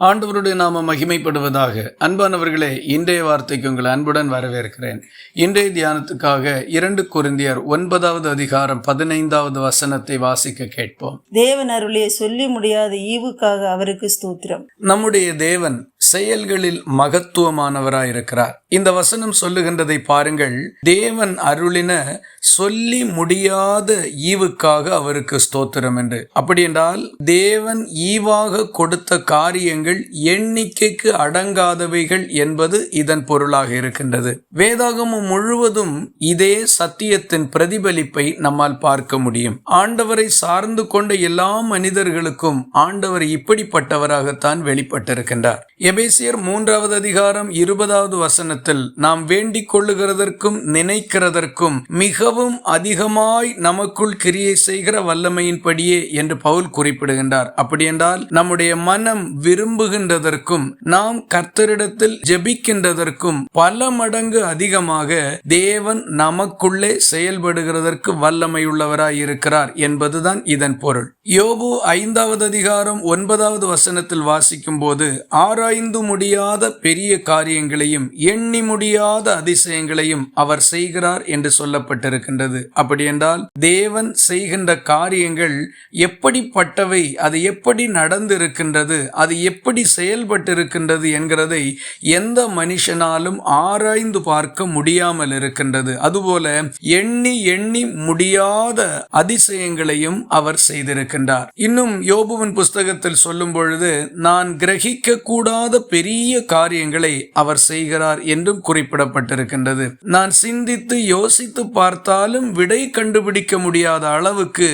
ஆண்டவருடைய நாம மகிமைப்படுவதாக. அன்பானவர்களே, இன்றைய வார்த்தைக்கு உங்கள் அன்புடன் வரவேற்கிறேன். இன்றைய தியானத்துக்காக 2 கொரிந்தியர் 9வது அதிகாரம் 15வது வசனத்தை வாசிக்க கேட்போம். தேவன் அருளிய சொல்லி முடியாத ஈவுக்காக அவருக்கு ஸ்தோத்திரம். நம்முடைய தேவன் செயல்களில் மகத்துவமானவராயிருக்கிறார். இந்த வசனம் சொல்லுகின்றதை பாருங்கள். தேவன் அருளின சொல்லி முடியாத ஈவுக்காக அவருக்கு ஸ்தோத்திரம் என்று. அப்படி என்றால் தேவன் ஈவாக கொடுத்த காரியங்கள் எண்ணிக்கைக்கு அடங்காதவைகள் என்பது இதன் பொருளாக இருக்கின்றது. வேதாகமம் முழுவதும் இதே சத்தியத்தின் பிரதிபலிப்பை நம்மால் பார்க்க முடியும். ஆண்டவரை சார்ந்து கொண்ட எல்லா மனிதர்களுக்கும் ஆண்டவர் இப்படிப்பட்டவராகத்தான் வெளிப்பட்டிருக்கின்றார். எபேசியர் 3வது அதிகாரம் 20வது வசனத்தில் நாம் வேண்டிக் கொள்ளுகிறதற்கும் நினைக்கிறதற்கும் மிகவும் அதிகமாய் நமக்குள் கிரியை செய்கிற வல்லமையின்படியே என்று பவுல் குறிப்பிடுகின்றார். அப்படி என்றால் நம்முடைய மனம் விரும்புகின்றதற்கும் நாம் கர்த்தரிடத்தில் ஜெபிக்கின்றதற்கும் பல மடங்கு அதிகமாக தேவன் நமக்குள்ளே செயல்படுகிறதற்கு வல்லமையுள்ளவராய் இருக்கிறார் என்பதுதான் இதன் பொருள். யோபு 5வது அதிகாரம் 9வது வசனத்தில் வாசிக்கும் போது ஆராய்ந்து முடியாத பெரிய காரியங்களையும் எண்ணி முடியாத அதிசயங்களையும் அவர் செய்கிறார் என்று சொல்லப்பட்டிருக்கின்றது. அப்படி என்றால் தேவன் செய்கின்ற காரியங்கள் எப்படிப்பட்டவை, அது எப்படி நடந்திருக்கின்றது, அது எப்படி செயல்பட்டிருக்கின்றது என்கிறதை எந்த மனுஷனாலும் ஆராய்ந்து பார்க்க முடியாமல் இருக்கின்றது. அதுபோல எண்ணி எண்ணி முடியாத அதிசயங்களையும் அவர் செய்திருக்கின்றார். இன்னும் யோபுவின் புஸ்தகத்தில் சொல்லும் பொழுது நான் கிரகிக்க கூடாத பெரிய காரியங்களை அவர் செய்கிறார் என்றும் குறிப்பிடப்பட்டிருக்கின்றது. நான் சிந்தித்து யோசித்து பார்த்தாலும் விடை கண்டுபிடிக்க முடியாத அளவுக்கு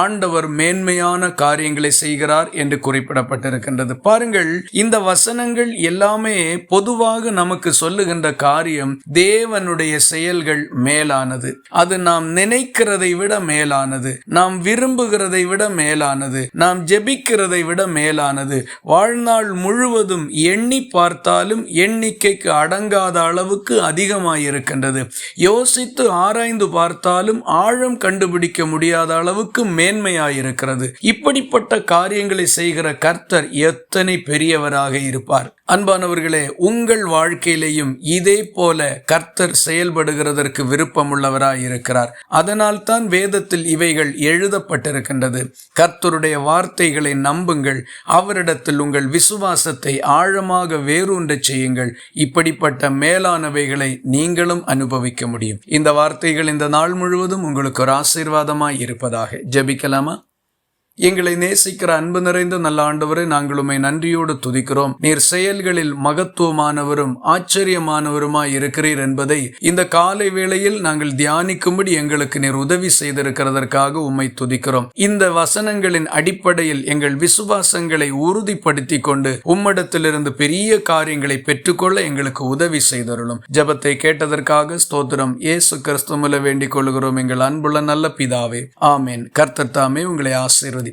ஆண்டவர் மேன்மையான காரியங்களை செய்கிறார் என்று குறிப்பிடப்பட்டிருக்கின்றது. பாருங்கள், இந்த வசனங்கள் எல்லாமே பொதுவாக நமக்கு சொல்லுகின்ற காரியம் தேவனுடைய செயல்கள் மேலானது. அது நாம் நினைக்கிறதை விட மேலானது, நாம் விரும்புகிறதை விட மேலானது, நாம் ஜெபிக்கிறதை விட மேலானது. வாழ்நாள் முழுவதும் எண்ணி பார்த்தாலும் எண்ணிக்கைக்கு அடங்காத அளவுக்கு அதிகமாயிருக்கின்றது. யோசித்து ஆராய்ந்து பார்த்தாலும் ஆழம் கண்டுபிடிக்க முடியாத அளவுக்கு மேன்மையாயிருக்கிறது. இப்படிப்பட்ட காரியங்களை செய்கிற கர்த்தர் எத்தனை பெரியவராக இருப்பார். அன்பானவர்களே, உங்கள் வாழ்க்கையிலேயும் இதே போல கர்த்தர் செயல்படுகிறதற்கு விருப்பமுள்ளவராய் இருக்கிறார். அதனால் தான் வேதத்தில் இவைகள் எழுதப்பட்டிருக்கின்றது. கர்த்தருடைய வார்த்தைகளை நம்புங்கள், அவரிடத்தில் உங்கள் விசுவாசத்தை ஆழமாக வேரூன்றச் செய்யுங்கள். இப்படிப்பட்ட மேலானவைகளை நீங்களும் அனுபவிக்க முடியும். இந்த வார்த்தைகள் இந்த நாள் முழுவதும் உங்களுக்கு ஒரு ஆசீர்வாதமாய் இருப்பதாக. ஜெபிக்கலாமா? எங்களை நேசிக்கிற அன்பு நிறைந்த நல்ல ஆண்டவரை, நாங்கள் உம்மை நன்றியோடு துதிக்கிறோம். நீர் செயல்களில் மகத்துவமானவரும் ஆச்சரியமானவருமாய் இருக்கிறீர் என்பதை இந்த காலை வேளையில் நாங்கள் தியானிக்கும்படி எங்களுக்கு நீர் உதவி செய்திருக்கிறதற்காக உம்மை துதிக்கிறோம். இந்த வசனங்களின் அடிப்படையில் எங்கள் விசுவாசங்களை உறுதிப்படுத்தி கொண்டு உம்மிடத்திலிருந்து பெரிய காரியங்களை பெற்றுக்கொள்ள எங்களுக்கு உதவி செய்தருளும். ஜெபத்தை கேட்டதற்காக ஸ்தோத்திரம். இயேசு கிறிஸ்துவிலே வேண்டிக் கொள்கிறோம் எங்கள் அன்புள்ள நல்ல பிதாவே, ஆமேன். கர்த்தர் தாமே உங்களை ஆசீர்வதிப்பாராக.